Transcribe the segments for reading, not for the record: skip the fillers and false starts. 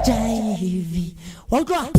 Jivey. Hold on.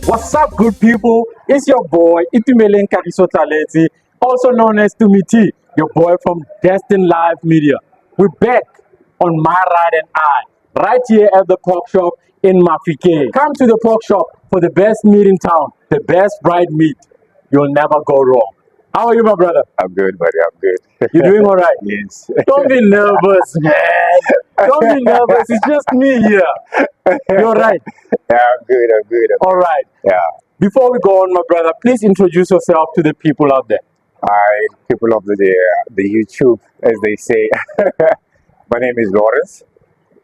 What's up, good people? It's your boy, Itumelen Kadisotaleti, also known as Tumiti, your boy from Destin Live Media. We're back on My Ride and I, right here at the Pork Shop in Mahikeng. Come to the Pork Shop for the best meat in town, the best fried meat. You'll never go wrong. How are you, my brother? I'm good, buddy. I'm good. You doing all right? Yes. Don't be nervous, man. Don't be nervous. It's just me here. You're right. Yeah, I'm good. I'm good. All right. Yeah. Before we go on, my brother, please introduce yourself to the people out there. Hi, people of the YouTube, as they say. My name is Lawrence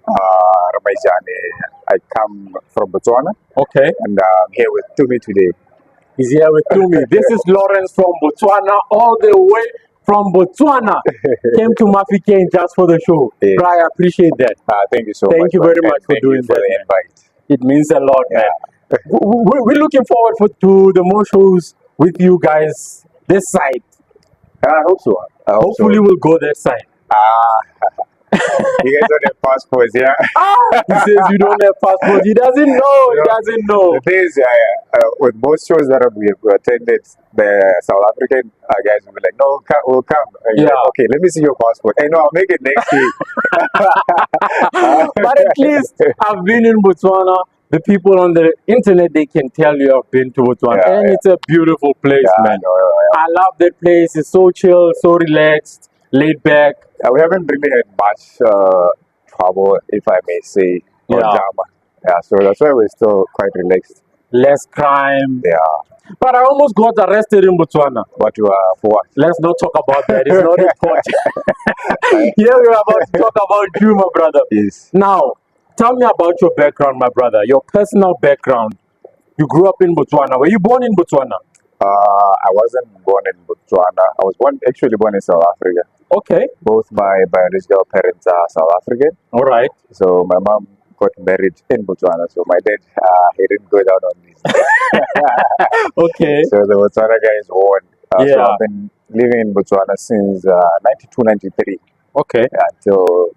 Ramajane. I come from Botswana. Okay. And I'm here with Tumi today. He's here with Tumi. This is Lawrence from Botswana, all the way from Botswana. Came to Mahikeng just for the show. Yes. Bro, I appreciate that. Thank you so much. Thank you very much for doing for that. the invite. It means a lot, Yeah. man. We're looking forward to the more shows with you guys this side. I hope so. Hopefully we'll go that side. You guys don't have passports, yeah? He says you don't have passport. He doesn't know. He doesn't know. The thing is, with most shows that we've attended, the South African guys will be like, no, we'll come. And you're like, okay, let me see your passport. Hey, no, I'll make it next week. But at least I've been in Botswana. The people on the internet, they can tell you I've been to Botswana. And it's a beautiful place, man. I love that place. It's so chill, so relaxed, laid back. We haven't really had much trouble, if I may say, or drama. Yeah, so that's why we're still quite relaxed. Less crime. Yeah. But I almost got arrested in Botswana. But for what? Let's not talk about that. It's not important. Here we're about to talk about you, my brother. Yes. Now, tell me about your background, my brother. Your personal background. You grew up in Botswana. Were you born in Botswana? I wasn't born in Botswana. I was actually born in South Africa. Okay. Both my biological parents are South African. All right. So my mom got married in Botswana. So my dad, he didn't go down on this. Okay. So the Botswana guy is born. So I've been living in Botswana since 92, 93. Okay. Until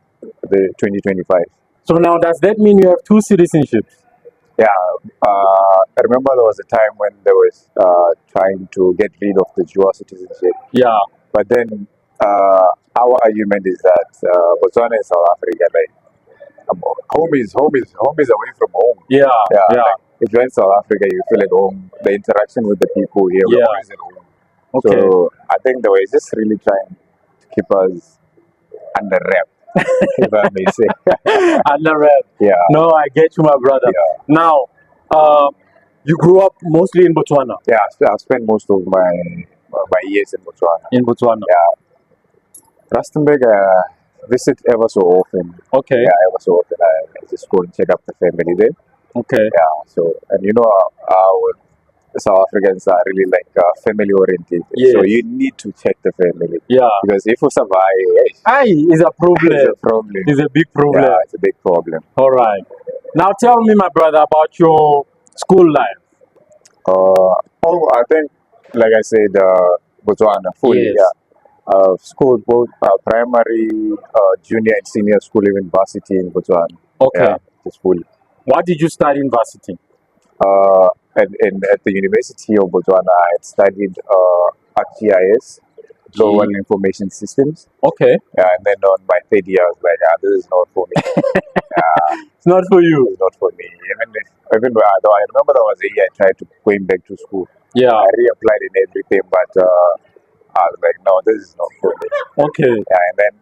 the 2025. So now, does that mean you have two citizenships? Yeah. I remember there was a time when they was trying to get rid of the dual citizenship. Yeah. But then our argument is that Botswana and South Africa, like, home is away from home. Yeah. Like, if you're in South Africa, you feel at home. The interaction with the people here, we're always at home. Okay. So I think they were just really trying to keep us under wrap, if I may say. Under wrap. Yeah. No, I get you, my brother. Yeah. Now, you grew up mostly in Botswana. Yeah, I've spent most of my years in Botswana. In Botswana. Yeah. Rustenburg, visit ever so often. Okay. Yeah, ever so often. I just go and check up the family there. Okay. Yeah. So, and you know, our South Africans are really like family oriented. Yes. So you need to check the family. Yeah. Because if you survive, it's a problem. It's a problem. It's a big problem. Yeah, it's a big problem. All right. Now tell me, my brother, about your school life. I think, like I said, Botswana, fully. Yes. Yeah. School, both primary, junior and senior school, even varsity in Botswana. Okay. Yeah, just fully. What did you study in varsity? At the University of Botswana, I had studied ArcGIS, Global Information Systems. Okay. Yeah, and then on my third year, I was like, this is not for me. It's not for you. It's not for me. Even though I remember there was a year I tried to going back to school. Yeah. I reapplied in everything, but I was like, no, this is not for me. Okay. Yeah, and then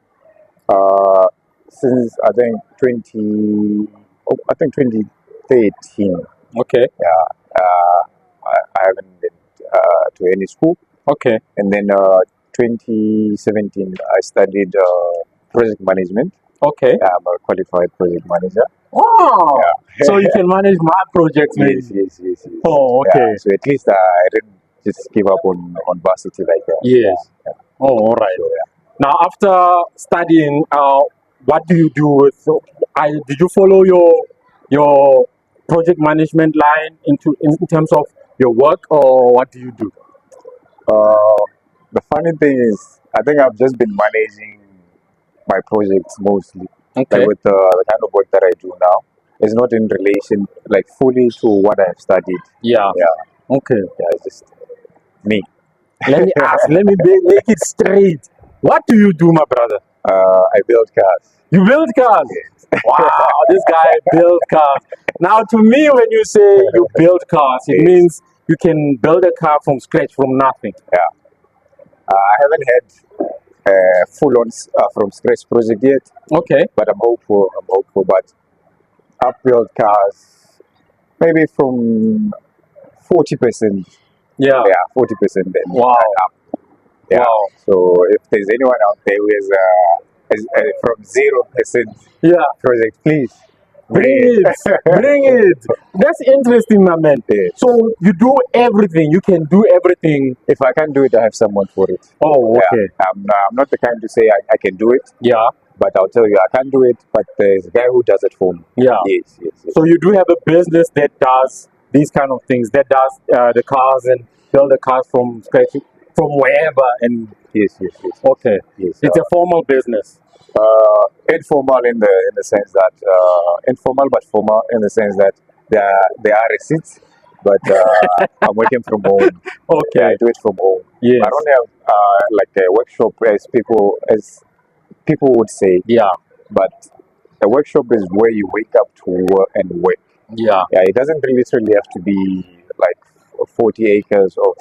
since I think 2013. Okay. Yeah, I haven't been to any school. Okay. And then 2017, I studied project management. Okay. I'm a qualified project manager. Oh, Yeah. so you can manage my projects, maybe. Yes. Oh, okay. Yeah, so at least I didn't just give up on varsity like that. Yes. Yeah. Oh, all right. So, yeah. Now, after studying, what do you do with? Did you follow your project management line in terms of your work, or what do you do? The funny thing is, I think I've just been managing my projects mostly. Okay. Like with the kind of work that I do now, it's not in relation like fully to what I've studied. Yeah. Yeah, Okay. yeah, it's just me. Let me ask. Let me make it straight. What do you do, my brother? I build cars. You build cars. Wow, this guy build cars. Now, to me, when you say you build cars, it Yes. means you can build a car from scratch, from nothing. Yeah, I haven't had full-on from scratch project yet, Okay. but I'm hopeful. But I've built cars maybe from 40%. Yeah. Yeah, 40%. Then Wow. up. Yeah. Wow. So if there's anyone out there who is from 0% Yeah. project, please Bring it. Bring it. That's interesting, my man. Yes. So you do everything. You can do everything. If I can't do it, I have someone for it. Oh, okay. Yeah. I'm not the kind to say I can do it, Yeah. but I'll tell you I can't do it. But there's a guy who does it for me. Yeah. Yes. So you do have a business that does these kind of things, that does the cars and build the cars from scratch, from wherever. And Yes. okay, Yes. it's a formal business. Informal in the sense that informal but formal in the sense that there are receipts, but I'm working from home. Okay. Yeah, I do it from home. Yes. I don't have like a workshop as people would say, Yeah. but a workshop is where you wake up to work and work. Yeah. Yeah, it doesn't literally have to be like 40 acres of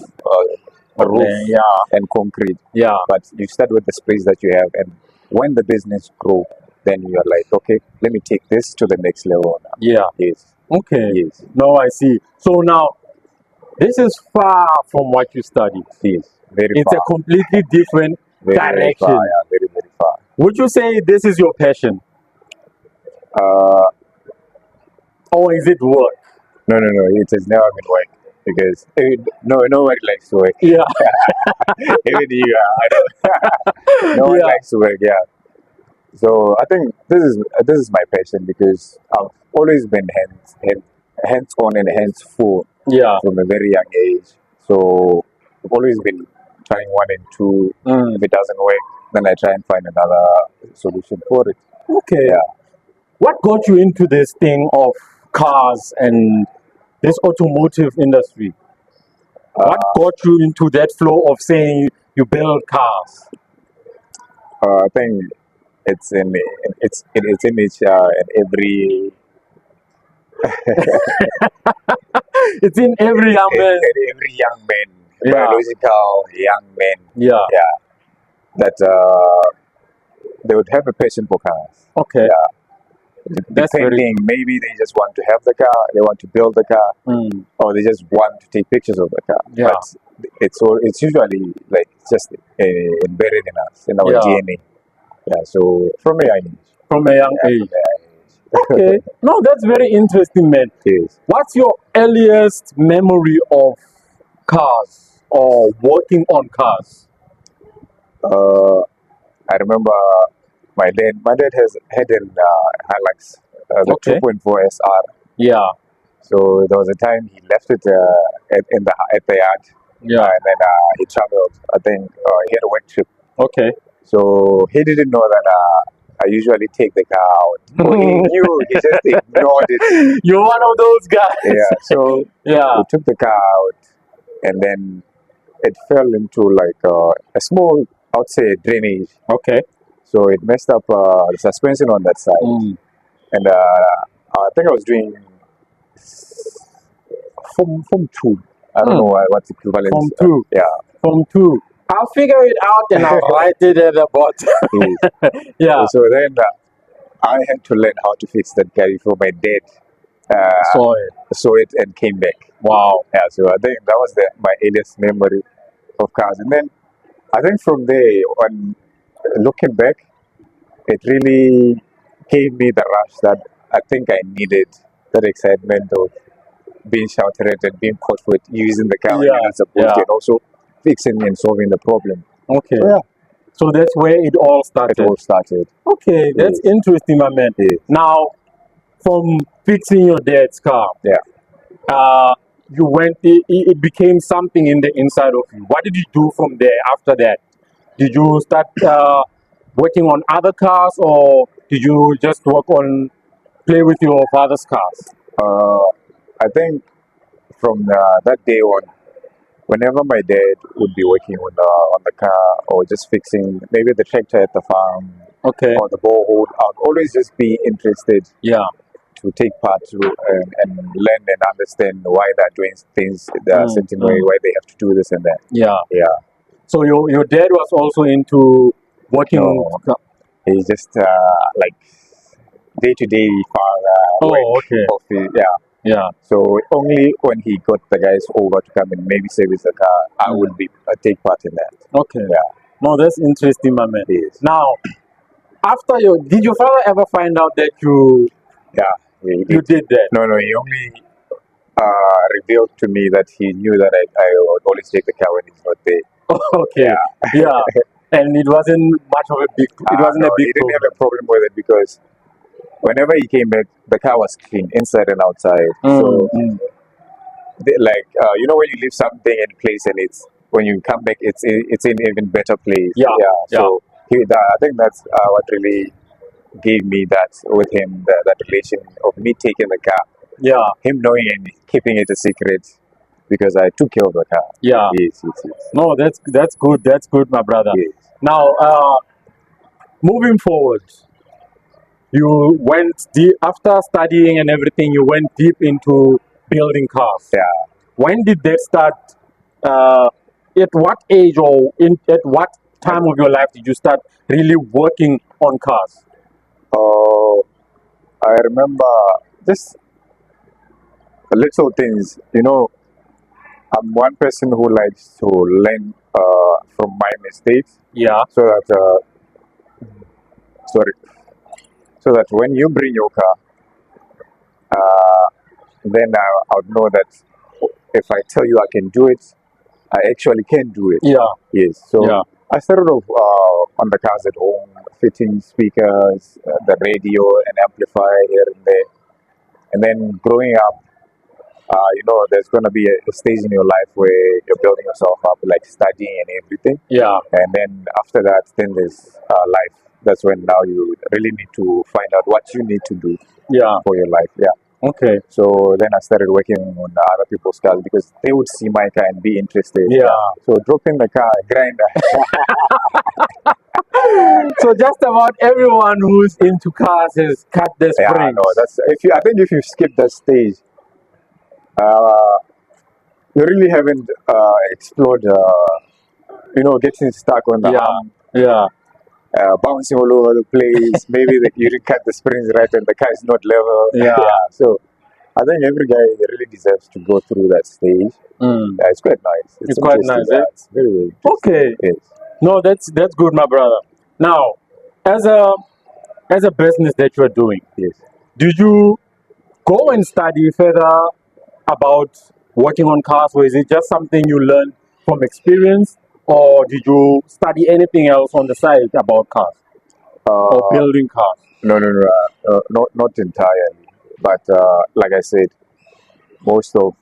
a roof Yeah. and concrete. Yeah. But you start with the space that you have, and when the business grows, then you're like, okay, let me take this to the next level now. Yeah. Yes. Okay. Yes. No, I see. So now, this is far from what you studied. Yes. Very It's far. a completely different Very direction. far. Yeah, very far. Would you say this is your passion, Uh, or is it work? no. It has never been work because nobody likes to work. Yeah. Even you, I don't. No one Yeah. likes to work. Yeah. So I think this is my passion because I've always been hands on and hands full Yeah. from a very young age. So I've always been trying one and two. If it doesn't work, then I try and find another solution for it. Okay. Yeah. What got you into this thing of cars and this automotive industry? What got you into that flow of saying you build cars? I think it's in each and every It's in every young man. every young man, Yeah. biological young men. Yeah. Yeah, that they would have a passion for cars. Okay. Yeah. That's Depending, maybe they just want to have the car, they want to build the car, or they just want to take pictures of the car. Yeah. But it's usually like just embedded in us, in our Yeah. DNA. Yeah. So from a young age. From a young age. From a young age. Okay. No, that's very interesting, man. Yes. What's your earliest memory of cars or working on cars? I remember my dad had an Hilux, the Okay. 2.4 SR. Yeah. So there was a time he left it at the yard, Yeah. and then he traveled. I think he had a work trip. Okay. So he didn't know that I usually take the car out. So he knew, he just ignored it. You're one of those guys. Yeah. So Yeah. we took the car out, and then it fell into like a small, I would say, drainage. Okay. So it messed up the suspension on that side. And I think I was doing Form 2. I don't know what's equivalent. Form 2. Yeah. Form 2. I'll figure it out and I'll write it at the bottom. Yes. Yeah. So then I had to learn how to fix that car before my dad saw it and came back. Wow. Yeah, so I think that was my earliest memory of cars. And then I think from there, on looking back, it really gave me the rush that I think I needed, that excitement of being shouted at and being caught with using the car when you're not supposed to, and also fixing and solving the problem. Okay. So, yeah. So that's where it all started. It all started. Okay, that's interesting, my man. Yes. Now, from fixing your dad's car, you went. It became something in the inside of you. What did you do from there? After that, did you start working on other cars, or did you just play with your father's cars? I think from that day on, whenever my dad would be working on the car or just fixing maybe the tractor at the farm, or the borehole, I'd always just be interested. To take part to and learn and understand why they're doing things a certain way, why they have to do this and that. So your dad was also into working. No, he's just like day-to-day work. So only when he got the guys over to come and maybe service the car, I would be take part in that. No, that's interesting, my man. Yes. Now, after did your father ever find out that you did that? No, he only revealed to me that he knew that I would always take the car when he's not there. And it wasn't much of a big. It wasn't a big. He didn't have a problem with it because whenever he came back, the car was clean inside and outside. So, you know, when you leave something in place and when you come back, it's in even better place. So I think that's what really gave me that with him, that relation of me taking the car. Him knowing and keeping it a secret because I took care of the car. Yes. No, that's good. That's good, my brother. Yes. Now, moving forward, you went deep after studying and everything. You went deep into building cars. When did they start? At what age or at what time of your life did you start really working on cars? I remember just little things. You know, I'm one person who likes to learn from my mistakes. So that when you bring your car, then I would know that if I tell you I can do it, I actually can do it. Yes. So I started off on the cars at home, fitting speakers, the radio, and amplifier here and there. And then growing up, you know, there's going to be a stage in your life where you're building yourself up, like studying and everything. And then after that, then there's life. That's when now you really need to find out what you need to do for your life. Okay. So then I started working on other people's cars because they would see my car and be interested. So dropping the car, grinder. So just about everyone who's into cars has cut their springs. I think if you skip that stage, you really haven't explored. You know, getting stuck on the arm. Bouncing all over the place. Maybe you didn't cut the springs right and the car is not level. So I think every guy really deserves to go through that stage. It's quite nice. It's quite nice. It's very, very interesting. Okay. Yes. No, that's good, my brother. Now, as a business that you're doing, did you go and study further about working on cars, or is it just something you learned from experience? Or did you study anything else on the side about cars or building cars? No, not entirely. But like I said, most of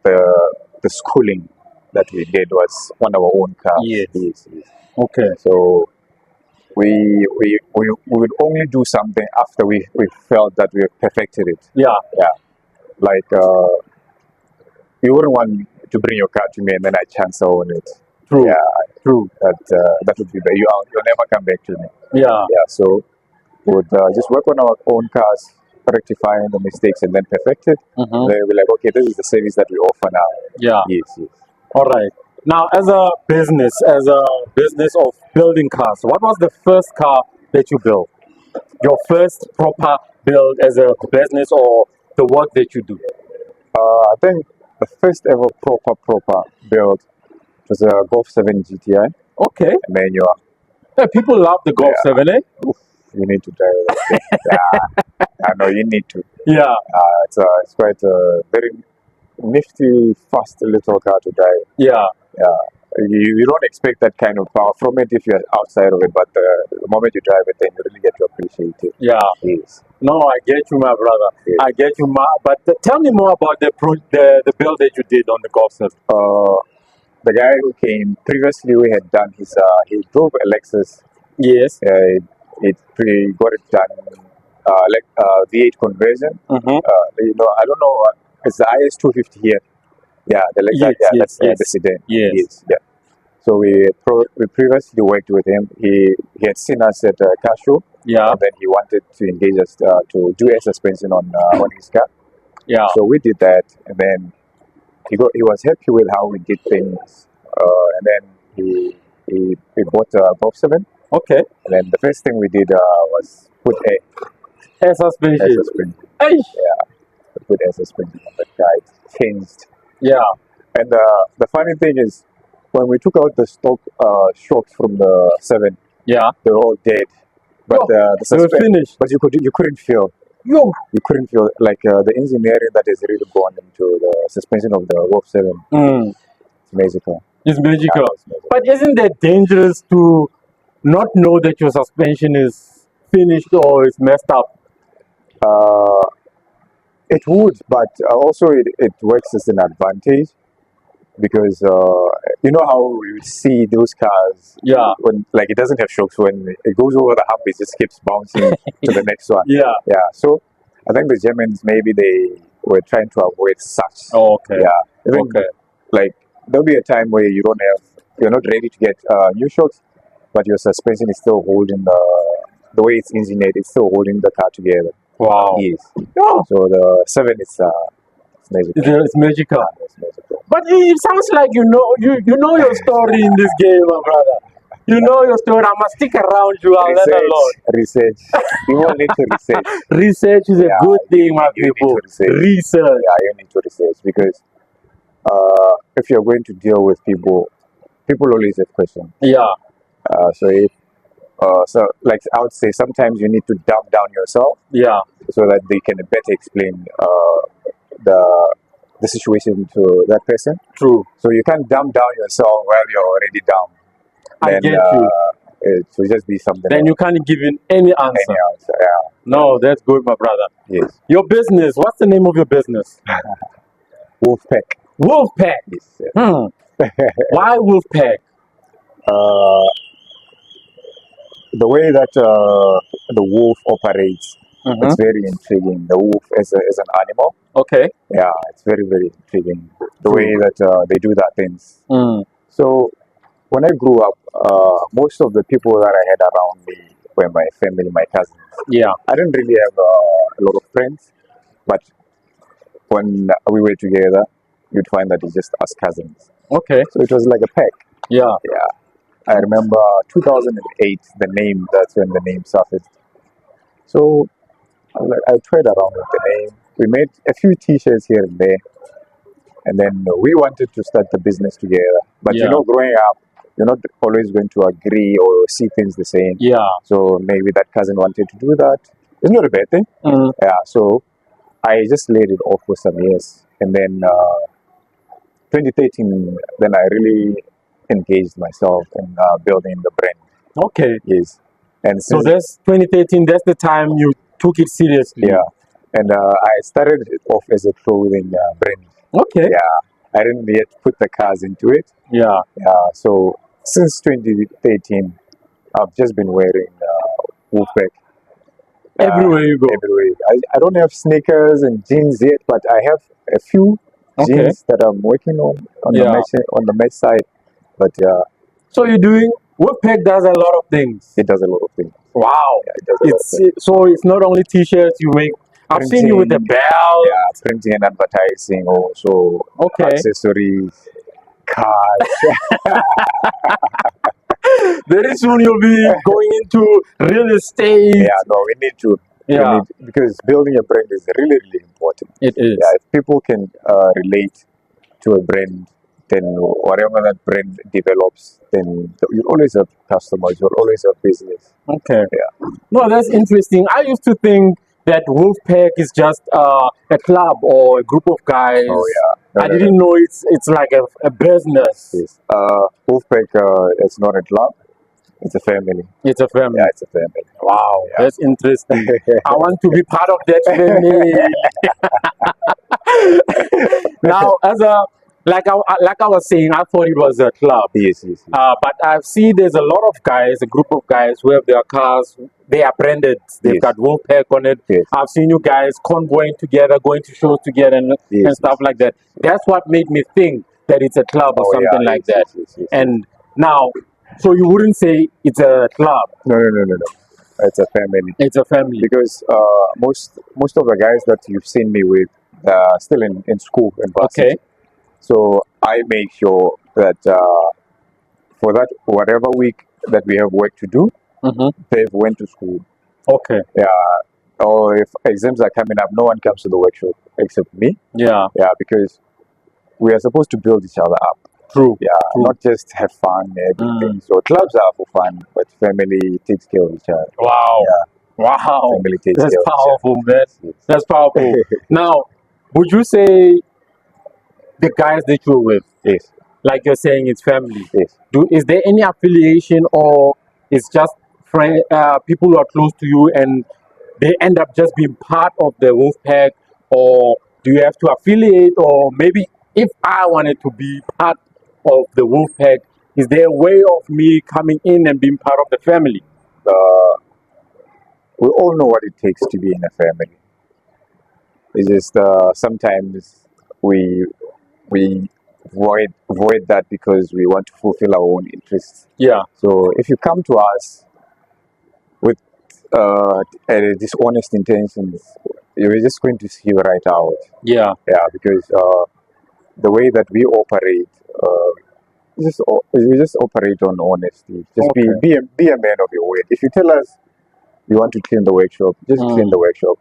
the schooling that we did was on our own cars. Yes. Okay. So we would only do something after we felt that we perfected it. Like you wouldn't want to bring your car to me and then I chance on it. True. That would be bad. You'll never come back to me. So we would just work on our own cars, rectifying the mistakes and then perfect it. Then we'll be like, okay, this is the service that we offer now. Yes. All right. Now, as a business of building cars, what was the first car that you built? your first proper build as a business or the work that you do? I think the first ever proper build was a Golf 7 GTI. Okay. Manual. Yeah, people love the Golf 7, eh? Oof, you need to drive that thing. Yeah, I know you need to. Yeah. It's quite a very nifty, fast little car to drive. Yeah. Yeah. You don't expect that kind of power from it if you're outside of it, but the moment you drive it, then you really get to appreciate it. Yeah. Yes. No, I get you, my brother. Yes. I get you, but tell me more about the build that you did on the Golf 7. The guy who came previously, we had done his. He drove a Lexus. Yes. He got it done like V8 conversion. I don't know. It's the IS 250 here. Yeah, the Lexus. Yes, that's the sedan. Yes. Yeah. So we previously worked with him. He had seen us at a car show. Yeah. And then he wanted to engage us to do air suspension on his car. Yeah. So we did that, and then he was happy with how we did things. And then he bought a Golf 7. Okay. And then the first thing we did was put air suspension. Air suspension. Hey. Yeah. We put air suspension on the car. It changed. Yeah. And the funny thing is, when we took out the stock shocks from the 7, yeah, they were all dead. But the suspension, finished. But you couldn't feel. You couldn't feel like the engineering that is really gone into the suspension of the Golf 7. It's magical. It's magical. Yeah, it's magical. But isn't that dangerous to not know that your suspension is finished or is messed up? It would, but also it works as an advantage because you know how you see those cars, when like it doesn't have shocks, when it goes over the hump, it just keeps bouncing to the next one. Yeah. So I think the Germans, maybe they were trying to avoid such. Oh, okay. Yeah. Okay. Like there'll be a time where you're not ready to get new shocks, but your suspension is still holding the way it's engineered. It's still holding the car together. Wow. Yes. Oh. So the 7 is magical. It's magical. Yeah, it's magical. But it sounds like you know your story in this game, my brother. You know your story. I must stick around you. I'll learn a lot. Research. You all need to research. Research is a good thing, my people. Research. Yeah, you need to research because if you're going to deal with people always have questions. Yeah. So like I would say, sometimes you need to dumb down yourself. Yeah. So that they can better explain the situation to that person. True. So you can't dumb down yourself while you're already down. I get you. It will just be something. Then you can't give in any answer. Yeah. No, that's good, my brother. Yes. Your business. What's the name of your business? Wolfpack. Wolfpack. Yes. Why Wolfpack? The way that the wolf operates, it's very intriguing. The wolf as an animal. Okay. Yeah, it's very, very intriguing. The way that they do that things. So when I grew up, most of the people that I had around me were my family, my cousins. Yeah. I didn't really have a lot of friends, but when we were together, you'd find that it's just us cousins. Okay. So it was like a pack. Yeah. Yeah. I remember 2008, that's when the name surfaced. So I toyed around with the name. We made a few t-shirts here and there. And then we wanted to start the business together. But growing up, you're not always going to agree or see things the same. Yeah. So maybe that cousin wanted to do that. It's not a bad thing. Yeah. So I just laid it off for some years. And then 2013, then I really engaged myself in building the brand. Okay. Yes. And so that's 2013, that's the time you took it seriously. Yeah. And I started it off as a clothing brand. Okay. Yeah. I didn't yet put the cars into it. Yeah. Yeah. So since 2013, I've just been wearing Wolfpack. Everywhere you go. Everywhere. I don't have sneakers and jeans yet, but I have a few jeans that I'm working on the match side. But so you're doing Wolfpack does a lot of things. It does a lot of things. Wow. Yeah, so it's not only t-shirts you make. I've seen you with the bell. Yeah, printing and advertising also. Okay. Accessories, cars. Very soon you'll be going into real estate. Yeah, no, we need to. Yeah. Because building a brand is really, really important. It is. Yeah, if people can relate to a brand, then whatever that brand develops, then you always have customers, you'll always have business. Okay. Yeah. No, that's interesting. I used to think that Wolfpack is just a club or a group of guys. Oh yeah. I didn't know it's like a business. Yes. Wolfpack, it's not a club. It's a family. It's a family. Yeah, it's a family. Wow, Yeah. that's interesting. I want to be part of that family. Now, like I was saying, I thought it was a club. Yes, yes, yes. But I see there's a lot of guys, a group of guys who have their cars. They are branded. They've Yes. got Wolfpack on it. Yes. I've seen you guys convoying together, going to shows together, and Yes, stuff like that. That's what made me think that it's a club or Oh, something yeah, like yes, that. yes, yes, yes, And now, so you wouldn't say it's a club. No. It's a family. It's a family. Because most of the guys that you've seen me with are still in school in varsity. Okay. So I make sure that for that whatever week that we have work to do, they've went to school. Okay. Yeah. Or if exams are coming up, no one comes to the workshop except me. Yeah. Yeah, because we are supposed to build each other up. True. Yeah, True. not just have fun and everything. So clubs are for fun, but family takes care of each other. Wow. Yeah. Wow. Family takes That's care of each other. powerful, man. Yes. That's powerful. Now, would you say the guys that you're with, Yes. like you're saying, it's family? Yes. Is there any affiliation, or it's just people who are close to you and they end up just being part of the Wolfpack, or do you have to affiliate, or maybe if I wanted to be part of the Wolfpack, is there a way of me coming in and being part of the family? We all know what it takes to be in a family. It's just sometimes we void that because we want to fulfill our own interests. Yeah. So if you come to us with dishonest intentions, you're just going to see right out. Yeah. Yeah, because the way that we operate, we just operate on honesty. Just be a man of your word. If you tell us you want to clean the workshop, just clean the workshop.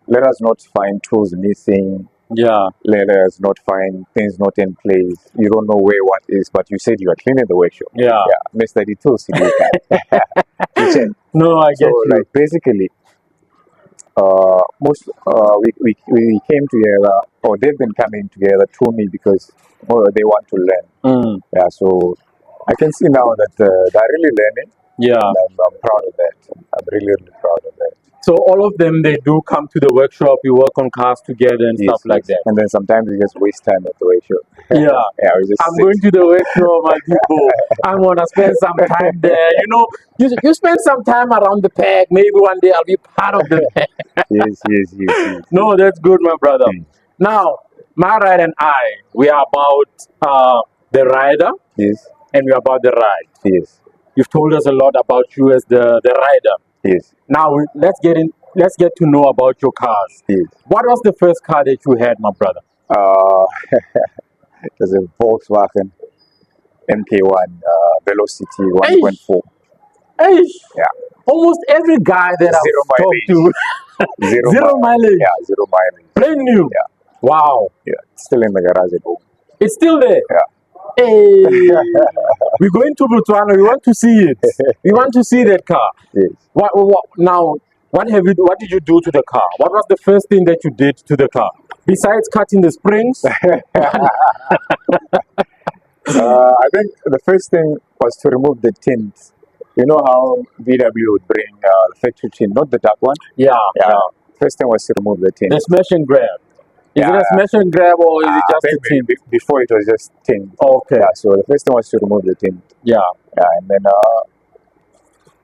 Let us not find tools missing. Yeah. Let us not find things not in place. You don't know where what is, but you said you are cleaning the workshop. Yeah. Mr. Details. No, I get So, you. like, basically, we came together, or they've been coming together to me because they want to learn. Yeah, so I can see now that they're really learning. Yeah. And I'm proud of that. I'm really, really proud of that. So all of them, they do come to the workshop, you work on cars together and stuff like that. And then sometimes we just waste time at the workshop. Yeah. Yeah, we just I'm sit. going to the workshop, my people. I'm going to spend some time there. You know, you spend some time around the pack. Maybe one day I'll be part of the pack. Yes. No, that's good, my brother. Now, my ride and I, we are about the rider. Yes. And we are about the ride. Yes. You've told us a lot about you as the rider. Yes. Now let's get to know about your cars. Yes. What was the first car that you had, my brother? It was a Volkswagen MK1 Velocity 1.4. Hey, Yeah. almost every guy that I've talked to, zero mileage. Yeah, 0 mileage. Brand new. Yeah. Wow. Yeah, it's still in the garage at home. It's still there. Yeah. Hey, we're going to Botswana. We want to see it. We want to see that car. Yes. What did you do to the car? What was the first thing that you did to the car besides cutting the springs? I think the first thing was to remove the tint. You know how VW would bring the factory tint, not the dark one? Yeah. First thing was to remove the tint. The smash and grab. Is it a smash and grab, or is it just a tint? Before it was just tint. Okay. Yeah, so the first thing was to remove the tint. Yeah. Yeah, and then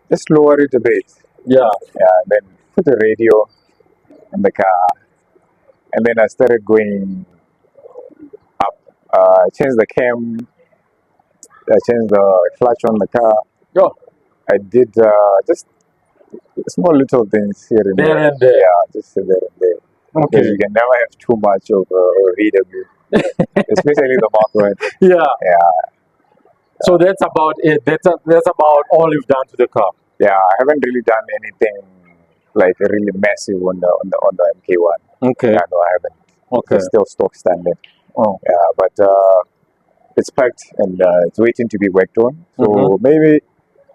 just lower it a bit. Yeah. Yeah, and then put the radio in the car. And then I started going up. I changed the cam. I changed the clutch on the car. Yeah. I did just small little things here and there. And there. Yeah, just there and there. Okay. Because you can never have too much of VW, especially the Mark one. Yeah. Yeah. So that's about it. That's about all you've done to the car. Yeah, I haven't really done anything like really massive on the MK1. Okay. Yeah, no, I haven't. Okay. It's still stock standard. Oh. Yeah, but it's packed and it's waiting to be worked on. So maybe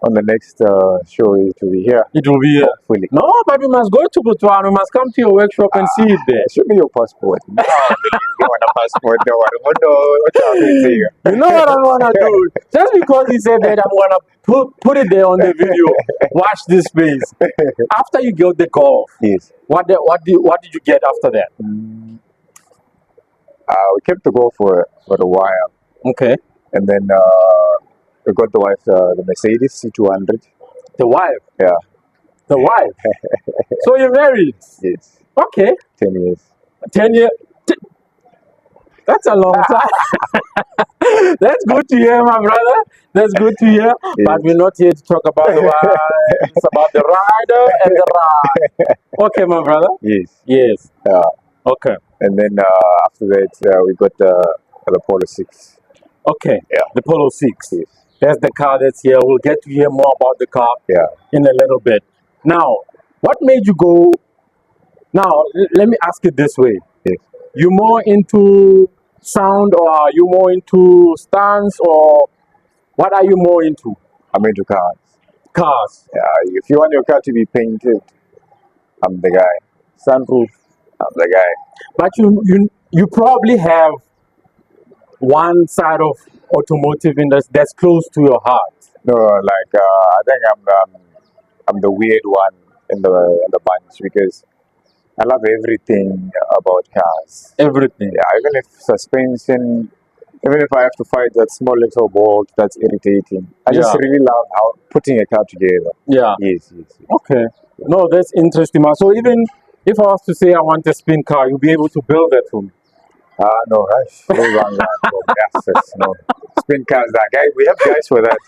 on the next show it will be here. It will be here. Hopefully. No, but we must go to Botswana. We must come to your workshop and see it there. Show me your passport. No, you want a passport? No, I don't know what I'm saying. You know what I'm gonna do? Just because he said that, I'm gonna put it there on the video. Watch this space. After you got the golf, Yes. what did you get after that? We kept the goal for a while. Okay. And then we got the wife the Mercedes C200. The wife? Yeah. The wife? So you're married? Yes. Okay. 10 years. 10 years? That's a long time. That's good to hear, my brother. That's good to hear. Yes. But we're not here to talk about the wife. It's about the rider and the ride. Okay, my brother? Yes. Yes. Okay. And then after that, we got the Polo 6. Okay. Yeah. The Polo 6. Yes. That's the car that's here. We'll get to hear more about the car in a little bit. Now, what made you go? Now, let me ask it this way. Yes. You more into sound, or are you more into stance, or what are you more into? I'm into cars. Cars. Yeah. If you want your car to be painted, I'm the guy. Sunroof, I'm the guy. But you probably have one side of automotive industry that's close to your heart. No, like I think I'm the weird one in the bunch because I love everything about cars. Everything. Yeah, even if suspension, even if I have to fight that small little bolt that's irritating. I just really love how putting a car together. Yeah. Yes. Okay. No, that's interesting. So even if I was to say I want a spin car, you'll be able to build that for me. No, no. Spin cars, that guy. We have guys for that.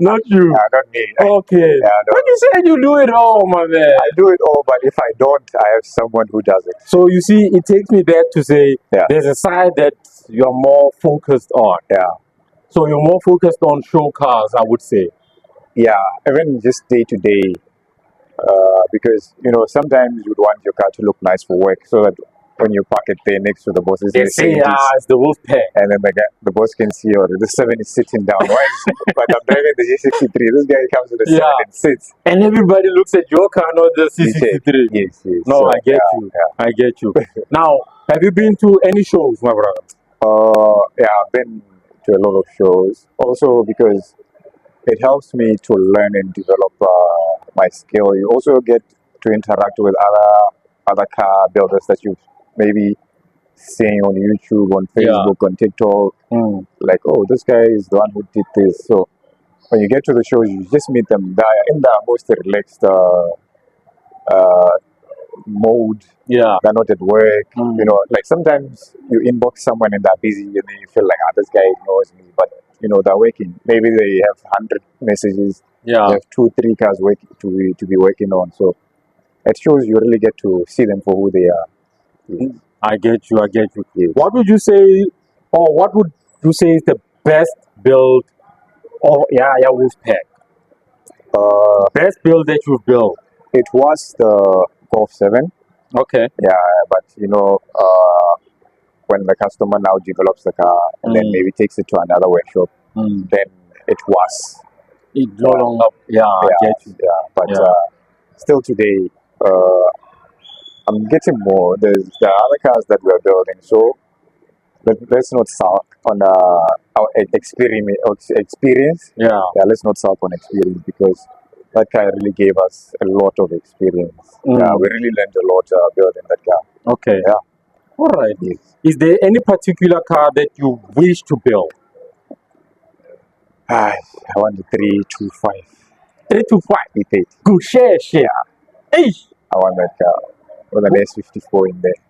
Not you. Not me. Okay. But you said you do it all, my man. I do it all, but if I don't, I have someone who does it. So you see, it takes me back to say there's a side that you're more focused on. Yeah. So you're more focused on show cars, I would say. Yeah, even just day to day, because sometimes you'd want your car to look nice for work, so that when you park it there next to the boss, they say, it's the wolf pack. And then the boss can see, the 7 is sitting down. Why? But I'm driving the G63. This guy comes with the 7 and sits. And everybody looks at your car, not the C63. Yes. No, so, I get you. Yeah. I get you. Now, have you been to any shows, my brother? Yeah, I've been to a lot of shows. Also because it helps me to learn and develop my skill. You also get to interact with other car builders that you've maybe seeing on YouTube, on Facebook, on TikTok. Like, oh, this guy is the one who did this. So when you get to the shows, you just meet them. They're in the most relaxed mode. Yeah. They're not at work. Like sometimes you inbox someone and they're busy and then you feel like, this guy ignores me. But, they're working. Maybe they have 100 messages. Yeah. They have 2-3 cars to be working on. So at shows, you really get to see them for who they are. Yes. I get you. Yes. What would you say, or what would you say is the best build of Wolfpack? Best build that you've built? It was the Golf 7. Okay. Yeah, but when the customer now develops the car and then maybe takes it to another workshop, then it was. It no longer. I get you. Yeah, but still today, I'm getting more. There are other cars that we're building, so let's not sulk on our experience. Yeah, let's not sulk on experience because that car really gave us a lot of experience. Yeah, we really learned a lot building that car. Okay. Yeah. All right. Yes. Is there any particular car that you wish to build? I want the 325. 325? V8. Good share. Yeah. Hey. I want that car with an S54 in there.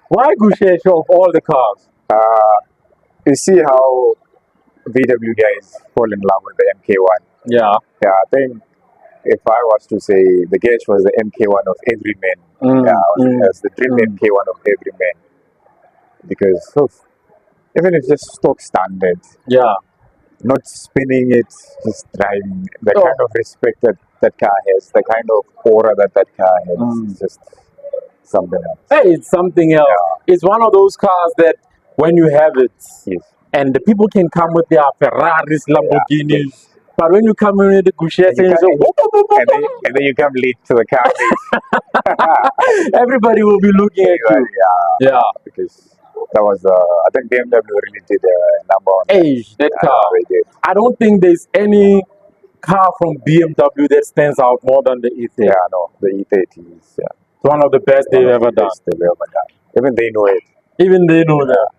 Why good share of all the cars? You see how VW guys fall in love with the MK1. Yeah. Yeah, I think if I was to say the Gage was the MK1 of every man. As the dream MK1 of every man. because even if just stock standard, not spinning it, just driving, the kind of respect that car has, the kind of aura that car has, it's just something else. Hey, it's something else. It's one of those cars that when you have it, and the people can come with their Ferraris, Lamborghinis, but when you come in with the Gucci, and then you come late to the car meet. Everybody will be looking at you. Yeah, because that was, I think BMW really did a number on that car. I don't think there's any car from BMW that stands out more than the E30. Yeah, no, the E30 is it's one of the best they've ever done. Even they know it. Even they know that.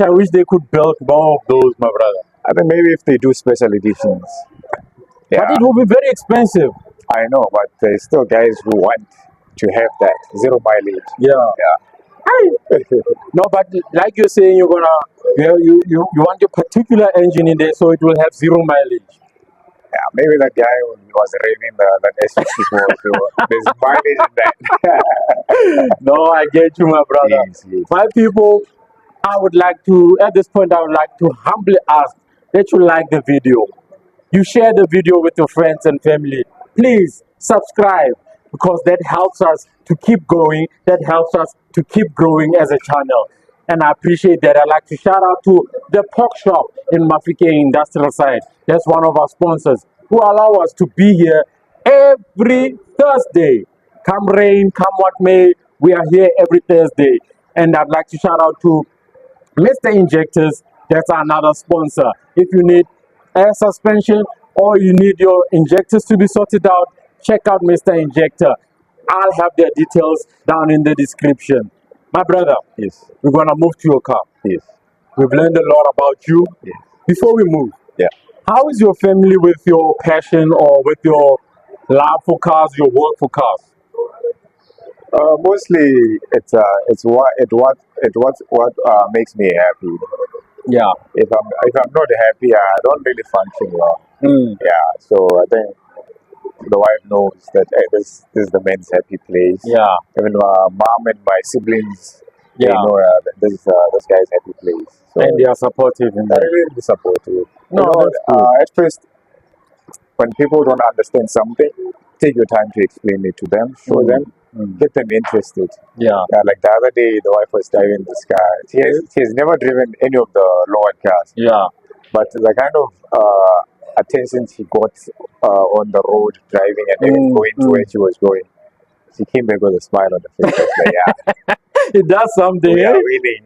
I wish they could build more of those, my brother. I think maybe if they do special editions. But it will be very expensive. I know, but there's still guys who want to have that 0 mileage. No, but like you're saying, you're gonna you want your particular engine in there so it will have 0 mileage. Yeah, maybe that guy was raining that S54, so there's mileage in that. No, I get you, my brother. Yes. My people, I would like to, at this point, I would like to humbly ask that you like the video. You share the video with your friends and family. Please subscribe, because that helps us to keep going. That helps us to keep growing as a channel. And I appreciate that. I'd like to shout out to the Pork Shop in Mahikeng Industrial Site. That's one of our sponsors who allow us to be here every Thursday. Come rain, come what may, we are here every Thursday. And I'd like to shout out to Mr. Injectors. That's another sponsor. If you need air suspension or you need your injectors to be sorted out, check out Mr. Injector. I'll have their details down in the description. My brother, we're going to move to your car. We've learned a lot about you. Before we move, how is your family with your passion or with your love for cars, your work for cars? Mostly, it's what makes me happy. If I'm not happy, I don't really function well. So I think the wife knows that this is the men's happy place. Even my mom and my siblings, they know this guy's happy place. So, and they are supportive in that. They're really supportive. No, at first, when people don't understand something, take your time to explain it to them, show them, get them interested. Like the other day, the wife was driving this car. She has never driven any of the lowered cars. But the kind of attention she got on the road driving and even going to where she was going, she came back with a smile on the face. Like, it does something. We are winning.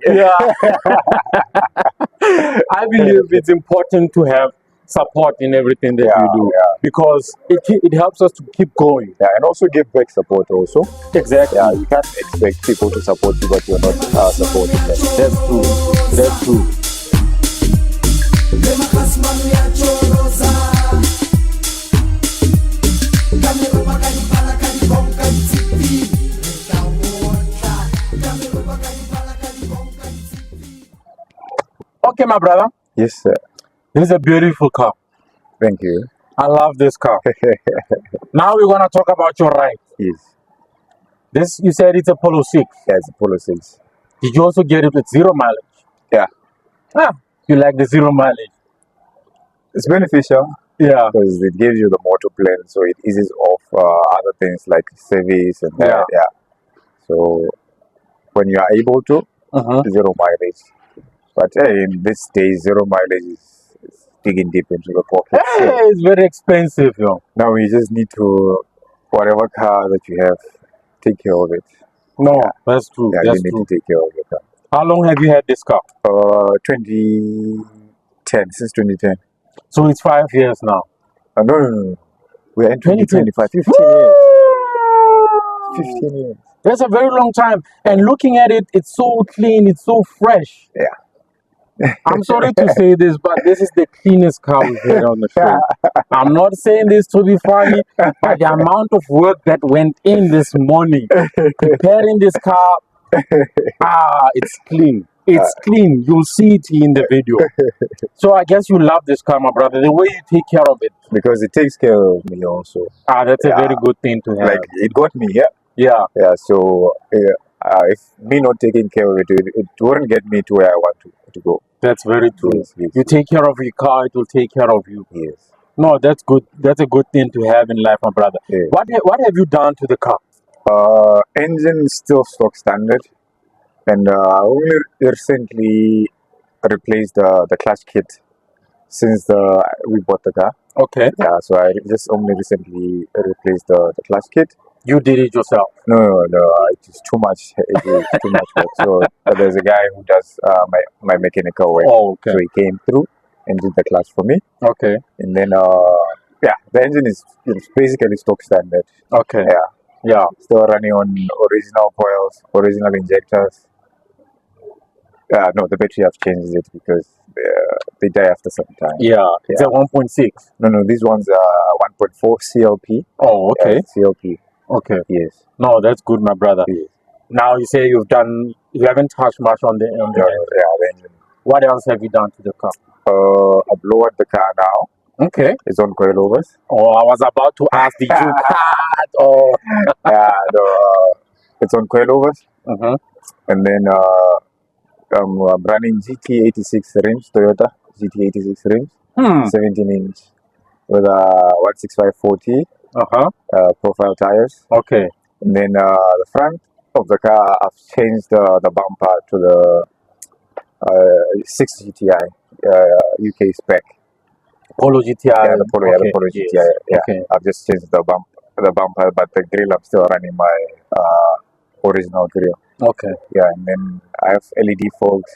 I believe it's important to have support in everything that you do, because it helps us to keep going. And also give back support also. Exactly. You can't expect people to support you but you're not supporting them. That's true. That's true. Okay, my brother. Yes, sir. This is a beautiful car. Thank you. I love this car. Now we're gonna talk about your ride. This, you said it's a Polo 6. Yeah, it's a Polo 6. Did you also get it with 0 mileage? You like the 0 mileage? It's beneficial. Because it gives you the motor plan, so it eases off other things like service and that. So when you are able to, 0 mileage. But in this day, 0 mileage is digging deep into the pocket. It's very expensive, Now we just need to, whatever car that you have, take care of it. That's true. You need to take care of your car. How long have you had this car? 2010, since 2010. So it's 5 years now? No. We're in 2025. 15 years. 15 years. That's a very long time. And looking at it, it's so clean, it's so fresh. I'm sorry to say this, but this is the cleanest car we've had on the show. I'm not saying this to be funny, but the amount of work that went in this morning preparing this car, it's clean. It's clean. You'll see it in the video. So I guess you love this car, my brother, the way you take care of it. Because it takes care of me also. That's a very good thing to have. Like, it got me, Yeah. So if me not taking care of it, it wouldn't get me to where I want to go. That's very true. Yes, yes, you take care of your car, it will take care of you. Yes. No, that's good. That's a good thing to have in life, my brother. Yes. What have you done to the car? Engine still stock standard, and I only recently replaced the clutch kit since we bought the car. Okay. Yeah, so I just only recently replaced the clutch kit. You did it yourself? No, it's too much. It is too much work. So there's a guy who does my mechanical work. Oh, okay. So he came through and did the clutch for me. Okay. And then the engine is basically stock standard. Okay. Yeah. Still running on original coils, original injectors. No, the battery have changed it because they die after some time. Yeah. It's a 1.6. No, these ones are 1.4 CLP. Oh, okay. CLP. Okay. Yes. No, that's good, my brother. Yes. Now you say you haven't touched much on the engine. The engine. What else have you done to the car? I've lowered the car now. Okay. It's on coilovers. Oh, I was about to ask, did you cut or? It's on coilovers. And then I'm running GT86 rims, Toyota GT86 rims, 17-inch with a 165/40 profile tires. Okay. And then the front of the car, I've changed the bumper to the 6 GTI UK spec. Polo GTI. Yeah, the Polo, the Polo Yes. GTI. Yeah, Okay. I've just changed the bumper, but the grill, I'm still running my original grill. Okay. Yeah, and then I have LED fogs,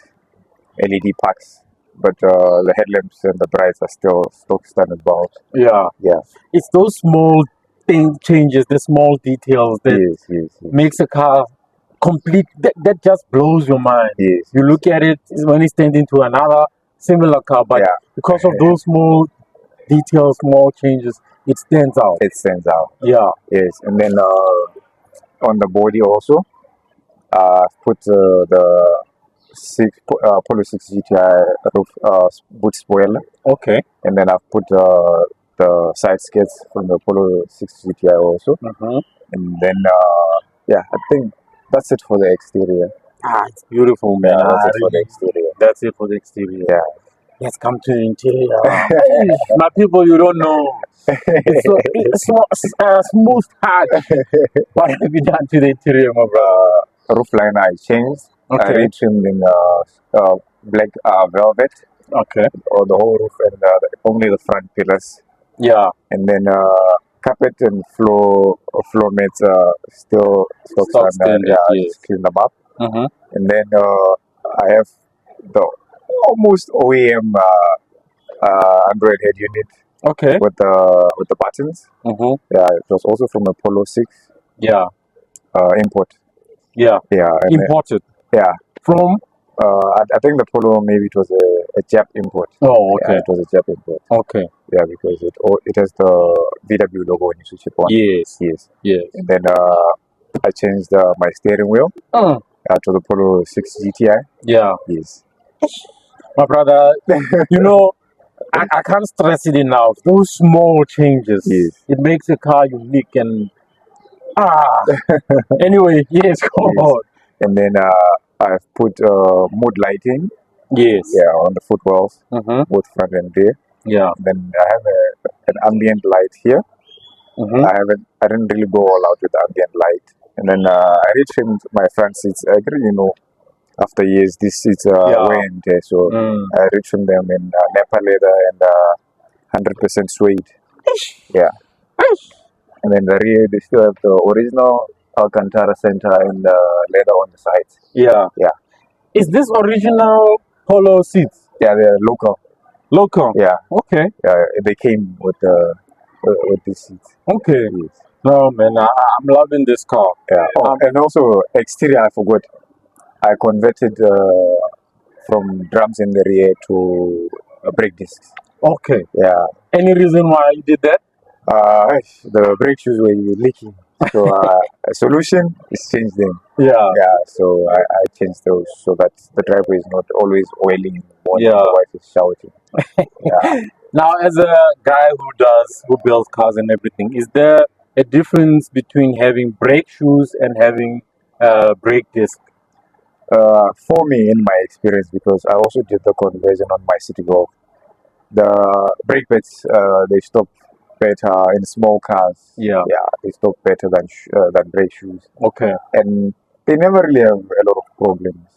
LED packs, but the headlamps and the brights are still stock standard bulbs. Yeah. Yeah. It's those small changes, the small details that Yes. makes a car complete. That just blows your mind. Yes. You look at it when it's turned into another similar car, but because of those small details, small changes, it stands out. It stands out. Yeah. Yes, and then on the body also, put the Polo 6 GTI roof boot spoiler. Okay. And then I've put the side skirts from the Polo 6 GTI also. And then I think that's it for the exterior. It's beautiful, man. That's it for the exterior. That's it for the exterior. Yeah. Let's come to the interior. My people, you don't know. It's not smooth hard. What have you done to the interior, my brother? Roof liner I changed. Okay. I retrimmed in black velvet. Okay. Or the whole roof and only the front pillars. Yeah. And then carpet and floor mats still stock standard. Yeah, just clean them up. And then I have the almost OEM Android head unit. Okay. With the buttons. Yeah, it was also from a Polo 6. Yeah. Import. Yeah. Yeah. Imported. Yeah. From? I think the Polo, maybe it was a Jap import. Oh, okay. Yeah, it was a Jap import. Okay. Yeah, because it has the VW logo when you switch it on. Yes. And then I changed my steering wheel to the Polo 6 GTI. Yeah. Yes. My brother, you know, I can't stress it enough. Those small changes, it makes the car unique and anyway, yes, go on. And then I've put mood lighting. Yes. Yeah, on the footwells, both front and rear. Yeah. Then I have an ambient light here. I didn't really go all out with the ambient light. And then I retrimmed my front seats. I agree, after years, these seats are wear and tear. So I retrimmed them in Napa leather and 100% suede. Yeah. And then the rear, they still have the original Alcantara center and leather on the sides. Yeah. Is this original Polo seats? Yeah, they're local. Local? Yeah. Okay. Yeah, they came with these seats. Okay. Yes. No, man, I'm loving this car. Yeah. And also, exterior, I forgot. I converted from drums in the rear to brake discs. Okay. Yeah. Any reason why you did that? The brake shoes were leaking. So a solution is change them. Yeah. So I changed those so that the driveway is not always oiling in the morning. Yeah. Otherwise it's shouting. Yeah. Now, as a guy who builds cars and everything, is there a difference between having brake shoes and having brake disc? For me, in my experience, because I also did the conversion on my City Golf, the brake pads they stop better in small cars. Yeah. They stop better than brake shoes. Okay. And they never really have a lot of problems.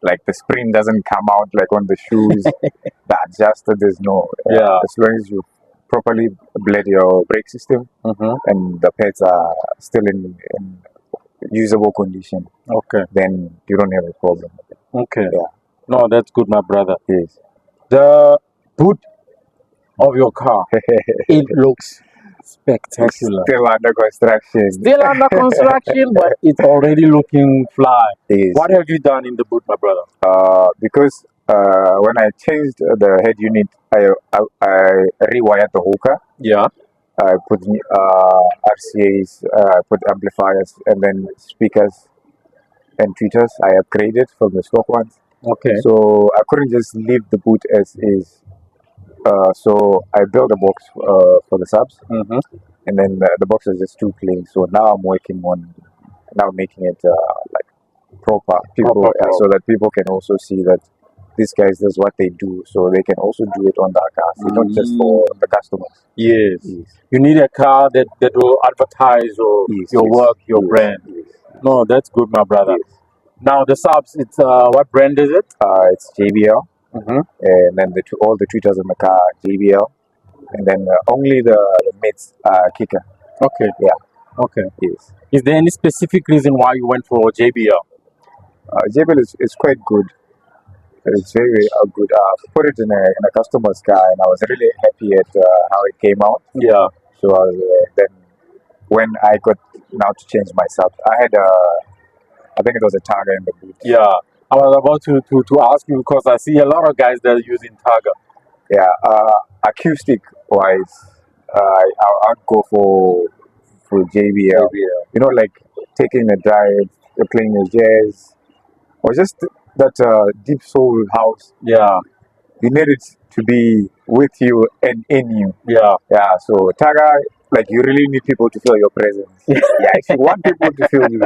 Like the spring doesn't come out like on the shoes. The adjuster, there's no. As long as you properly blade your brake system and the pads are still in usable condition. Okay. Then you don't have a problem. Okay. Yeah. No, that's good, my brother. Yes. The boot of your car, it looks spectacular. Still under construction. Still under construction, but it's already looking fly. Yes. What have you done in the boot, my brother? Because when I changed the head unit, I rewired the hooker. Yeah. I put RCAs, I put amplifiers, and then speakers and tweeters. I upgraded from the stock ones. Okay. So I couldn't just leave the boot as is. So I built a box for the subs, and then the box is just too plain. So now I'm working on making it like proper, so that people can also see that these guys does what they do, so they can also do it on their cars, not just for the customers. Yes. You need a car that will advertise your work, your brand. No, that's good, my brother. Now the subs, it's what brand is it? It's JBL. And then all the tweeters in the car, JBL, and then only the mates kicker. Okay. Yeah. Okay. Yes. Is there any specific reason why you went for JBL? JBL is quite good. It's very good. I put it in a customer's car, and I was really happy at how it came out. Yeah. So then when I got now to change my subs, I had I think it was a Targa in the boot. Yeah. I was about to ask you because I see a lot of guys that are using Targa. Yeah, acoustic wise, I'd go for JBL. You know, like taking a drive, playing a jazz, or just that deep soul house. Yeah. You need it to be with you and in you. Yeah. Yeah. So Targa, like you really need people to feel your presence. If you want people to feel you,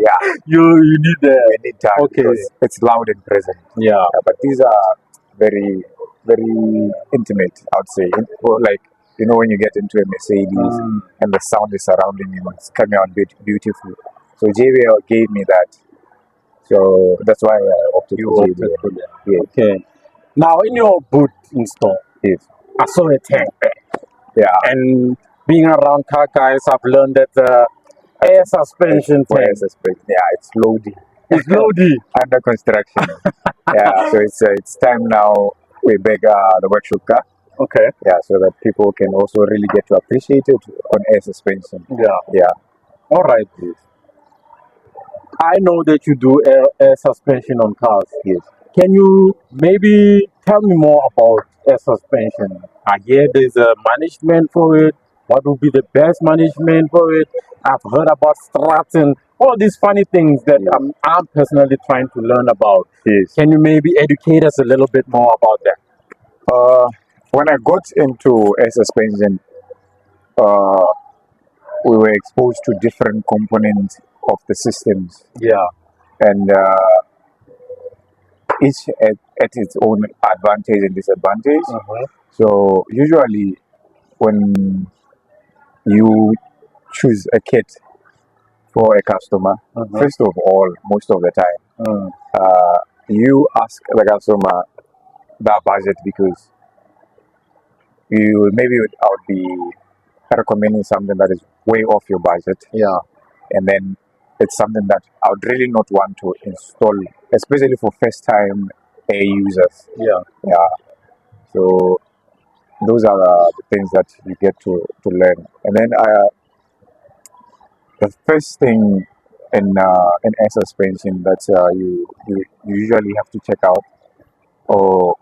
you need you need Targa. Okay. It's loud and present. Yeah. But these are very, very intimate, I would say. Like, you know, when you get into a Mercedes and the sound is surrounding you, it's coming out beautiful. So JBL gave me that. So that's why I opted for JBL. Yes. Okay. Now, in your boot install, I saw a tank there. Yeah. And being around car guys, I've learned that air suspension tank. Yeah, it's loaded. It's loaded. Under construction. Yeah, so it's time now we beg the workshop car. Okay. Yeah, so that people can also really get to appreciate it on air suspension. Yeah. All right. I know that you do air suspension on cars. Yes. Can you maybe tell me more about air suspension? I hear there's a management for it. What would be the best management for it? I've heard about struts and all these funny things that I'm personally trying to learn about. Yes. Can you maybe educate us a little bit more about that? When I got into air suspension, we were exposed to different components of the systems. Yeah. And each at its own advantage and disadvantage. So usually when you choose a kit for a customer, first of all, most of the time, you ask the customer that budget because I would be recommending something that is way off your budget. Yeah. And then it's something that I would really not want to install, especially for first time air users. Yeah. Yeah. So those are the things that you get to learn. And then the first thing in air suspension that you usually have to check out or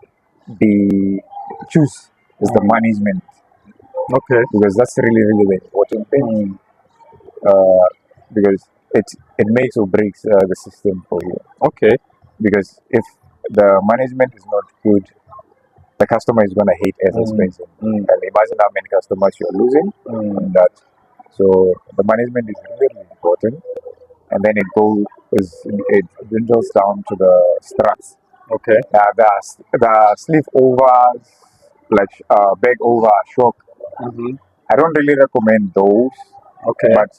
choose is the management. Okay. Because that's really, really the important thing. Because it makes or breaks the system for you. Okay. Because if the management is not good, the customer is going to hate air suspension. And imagine how many customers you're losing on that. So the management is really, really important. And then it goes it dwindles down to the struts. Okay. The sleeve overs, like bag over shock. I don't really recommend those. Okay. But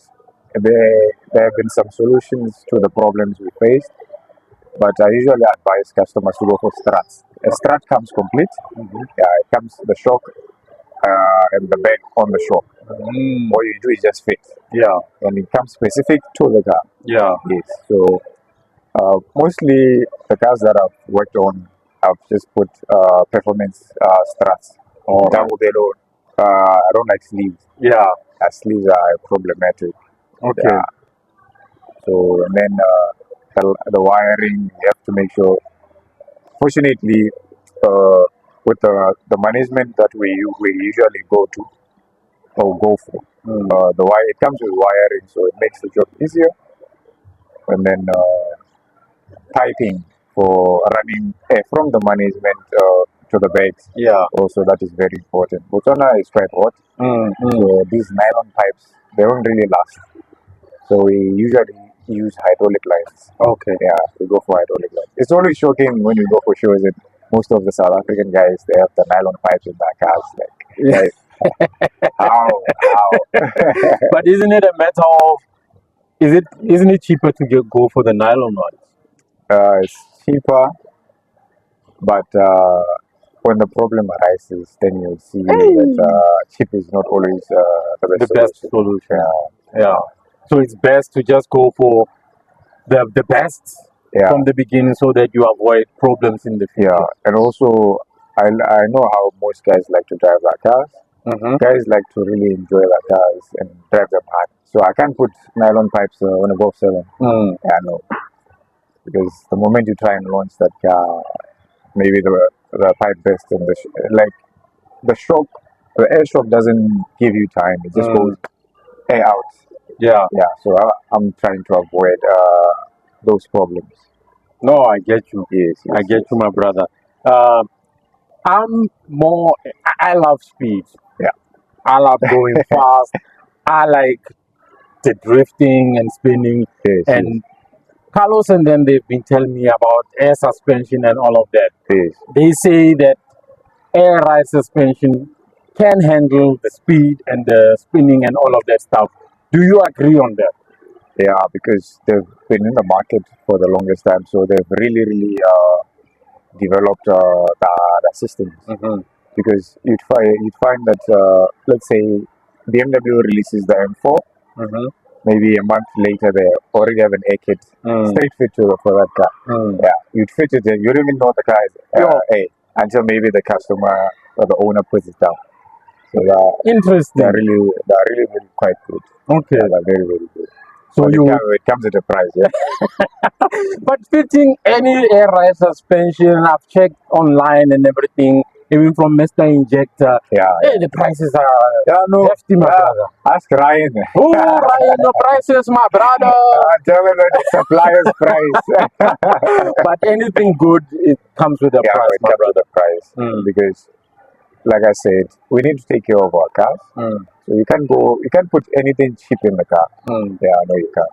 there have been some solutions to the problems we faced. But I usually advise customers to go for struts. A strut comes complete. Yeah, it comes the shock and the bag on the shock. All you do is just fit. Yeah. And it comes specific to the car. Yeah. Yes. So mostly the cars that I've worked on, I've just put performance struts. Double bellow. I don't like sleeves. Yeah. Sleeves are problematic. Okay. Yeah. So and then the wiring, you have to make sure. Fortunately, with the management that we usually go to or go for, the wire it comes with wiring, so it makes the job easier. And then piping for running air from the management to the bags. Yeah. Also, that is very important. Botswana is quite hot, so these nylon pipes they don't really last. So we usually use hydraulic lines. Okay. Yeah, we go for hydraulic lines. It's always shocking when you go for shows that most of the South African guys they have the nylon pipes in their cars. Like how? But isn't it a matter of isn't it cheaper to go for the nylon ones? It's cheaper, but when the problem arises, then you'll see that cheap is not always the best solution. Yeah. So it's best to just go for the best from the beginning, so that you avoid problems in the future. Yeah, and also I know how most guys like to drive their cars. Guys like to really enjoy their cars and drive them hard. So I can't put nylon pipes on a Golf 7. Yeah, no. Because the moment you try and launch that car, maybe the pipe burst and the shock, the air shock doesn't give you time. It just goes air out. Yeah. Yeah. So I'm trying to avoid those problems. No, I get you. Yes. I get you, my brother. I love speed. Yeah. I love going fast. I like the drifting and spinning. Yes, and Carlos and them, they've been telling me about air suspension and all of that. Yes. They say that air ride suspension can handle the speed and the spinning and all of that stuff. Do you agree on that? Yeah, because they've been in the market for the longest time, so they've really developed the systems. Because you'd find that let's say BMW releases the M4, maybe a month later they already have an air kit straight fit for that car. Yeah, you'd fit it in. You don't even know the car is until maybe the customer or the owner puts it down. So interesting. They're really quite good. Okay, yeah, they're very good. So it comes at a price, yeah. But fitting any air ride suspension, I've checked online and everything, even from Mr. Injector. The prices are hefty, my brother. Ask Ryan. Oh, Ryan, the prices, my brother. Tell me the supplier's price. But anything good, it comes with a price, it comes with a price. Because, like I said, we need to take care of our cars. So you can't put anything cheap in the car. Yeah, no, you can't.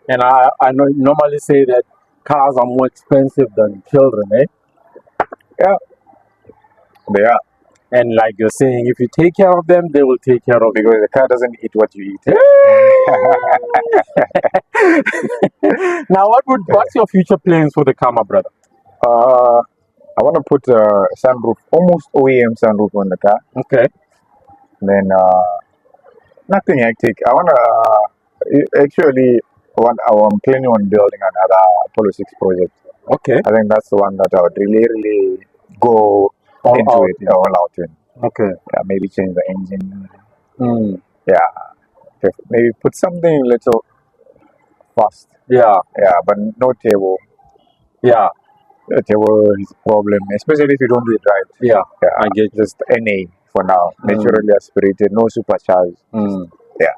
And I normally say that cars are more expensive than children, eh? Yeah, they are. And like you're saying, if you take care of them, they will take care of you. Because the car doesn't eat what you eat. Now, what's your future plans for the car, my brother? I want to put a sunroof, almost OEM sunroof on the car. Okay. Then nothing hectic. I want to I'm planning on building another Polo 6 project. Okay. I think that's the one that I would really go all out in. Okay. Yeah, maybe change the engine. Yeah. Maybe put something little fast. Yeah. Yeah, but no table. Yeah. The table is a problem, especially if you don't do it right. Yeah. I get just NA for now. Naturally aspirated, no supercharged. Yeah.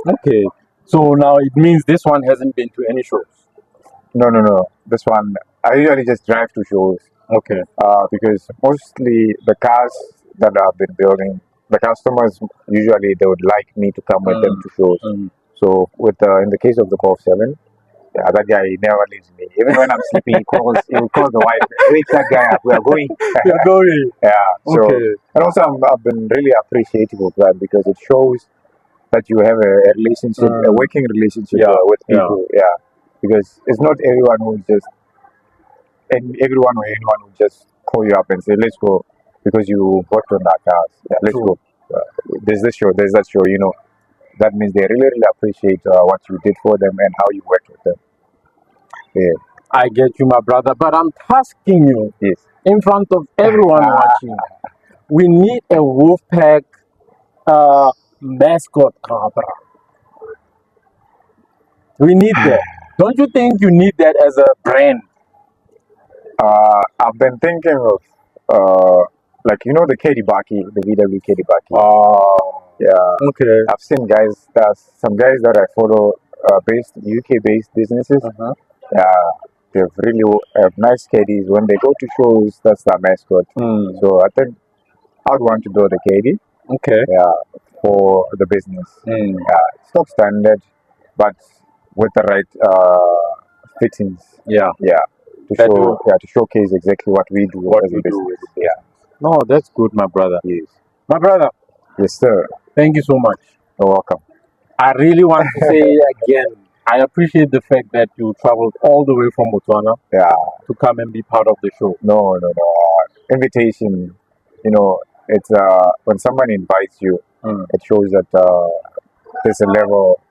Okay. So now it means this one hasn't been to any shows? No. This one, I usually just drive to shows. Okay. Because mostly the cars that I've been building, the customers usually they would like me to come with them to shows. So in the case of the Golf 7, Yeah, that guy he never leaves me. Even when I'm sleeping, he will call the wife. Wake that guy up. We are going. We are going. Yeah. So, Okay. and also I've been really appreciative of that because it shows that you have a relationship, a working relationship with people. Yeah. Because it's not everyone who just, and everyone or anyone who just call you up and say, let's go because you worked on that cars. Yeah, let's go. There's this show, there's that show, you know. That means they really, really appreciate what you did for them and how you worked with them. Yeah. I get you, my brother, but I'm asking you, in front of everyone watching, we need a Wolfpack mascot car. We need that. Don't you think you need that as a brand? I've been thinking of, like, you know, the Baki, the VW Baki. Oh, yeah. Okay. I've seen guys, there's some guys that I follow, UK-based businesses. They really have nice caddies. When they go to shows, that's their mascot. So I think I'd want to do the caddy. Okay. Yeah, for the business. It's not standard, but with the right fittings. Yeah. Yeah. To showcase exactly what we do as a business. Yeah. No, that's good, my brother. Yes. My brother. Yes, sir. Thank you so much. You're welcome. I really want to say again, I appreciate the fact that you traveled all the way from Botswana to come and be part of the show. No. Invitation, you know, it's when someone invites you, it shows that there's a level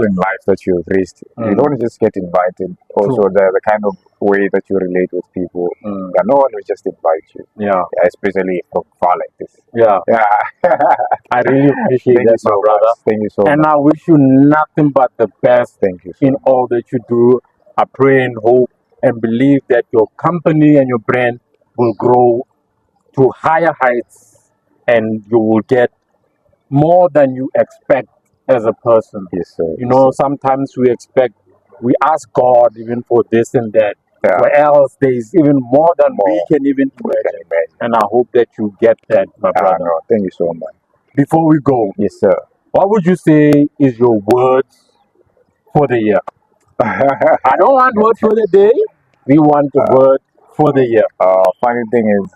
in life that you've reached. You don't just get invited. Also, the kind of way that you relate with people. Yeah, no one will just invite you. Yeah, especially from far like this. Yeah. I really appreciate that, my brother. Thank you so much. And I wish you nothing but the best. Thank you in all that you do. I pray and hope and believe that your company and your brand will grow to higher heights, and you will get more than you expect as a person. Yes, sir. You know, sometimes we ask God even for this and that, or else there is even more than we can even imagine. And I hope that you get that, my brother. No, thank you so much. Before we go, yes, sir. What would you say is your words for the year? I don't want word for the day. We want the word for the year. Funny thing is,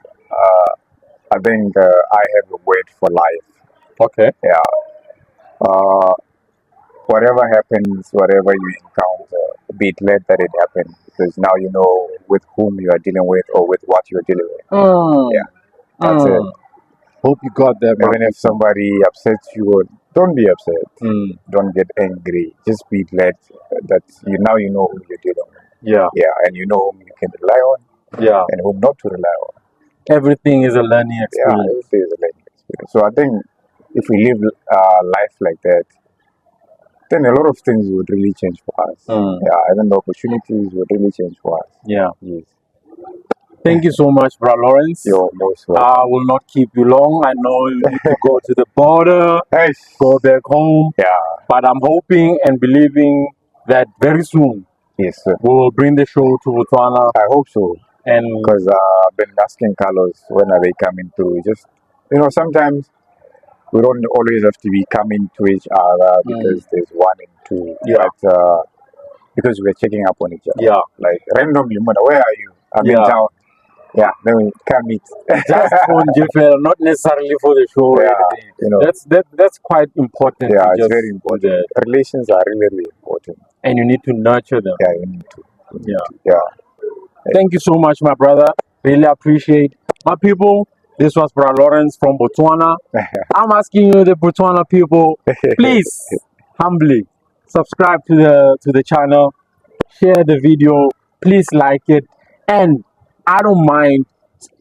I think I have a word for life. Okay. Yeah. Whatever happens, whatever you encounter, be glad that it happened, because now you know with whom you are dealing with or with what you are dealing with. Yeah. That's it. Hope you got that. Even if somebody upsets you, don't be upset. Don't get angry. Just be glad that you know who you're dealing with. Yeah. Yeah, and you know whom you can rely on. Yeah. And whom not to rely on. Everything is a learning experience. Yeah, everything is a learning experience. So I think if we live life like that, then a lot of things would really change for us. Yeah, even the opportunities would really change for us. Yeah. Yes. Thank you so much, Bro Lawrence. You're most welcome. I will not keep you long. I know you need to go to the border, go back home. Yeah. But I'm hoping and believing that very soon, yes, sir, we will bring the show to Botswana. I hope so. And because I've been asking Carlos, when are they coming through? Just, sometimes we don't always have to be coming to each other because there's one and two. Yeah. But because we're checking up on each other. Yeah. Like randomly, where are you? I'm in town. Yeah, then we can meet. Just for JFL, not necessarily for the show. Yeah, that's quite important. Yeah, it's very important. Relations are really, really important. And you need to nurture them. Yeah, you need to. Yeah. Thank you so much, my brother. Really appreciate. My people, this was Bro Lawrence from Botswana. I'm asking you, the Botswana people, please, humbly, subscribe to the channel, share the video, please like it, and I don't mind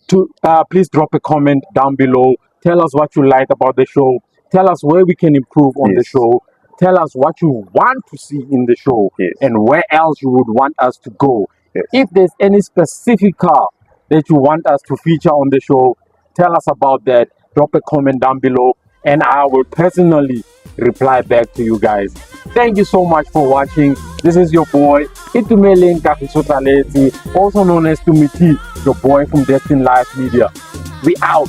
to please drop a comment down below. Tell us what you like about the show. Tell us where we can improve on the show. Tell us what you want to see in the show and where else you would want us to go. If there's any specific car that you want us to feature on the show, tell us about that. Drop a comment down below and I will personally reply back to you guys. Thank you so much for watching. This is your boy Itumeleng Kakisotaleti, also known as Tumiti, your boy from Destin Live Media. We out.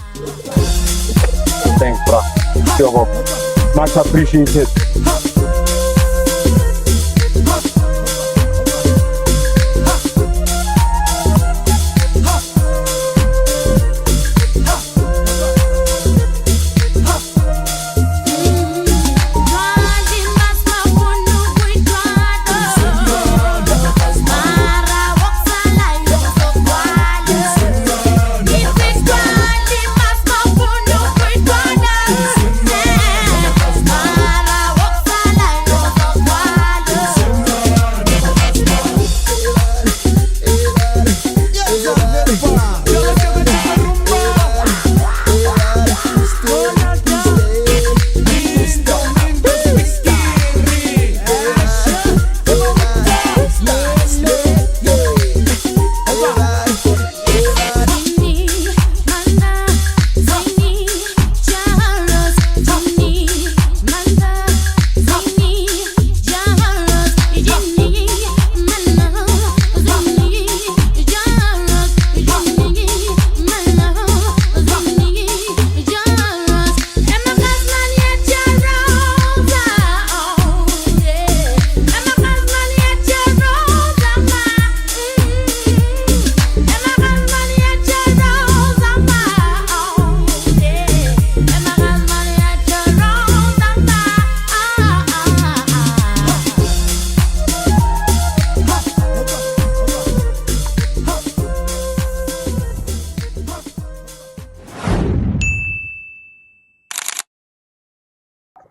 Thanks, bro. Much appreciated.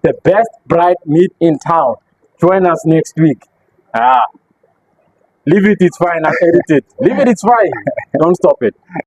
the best bright meat in town. Join us next week. Leave it, it's fine. I'll edit it. Leave it, it's fine. Don't stop it.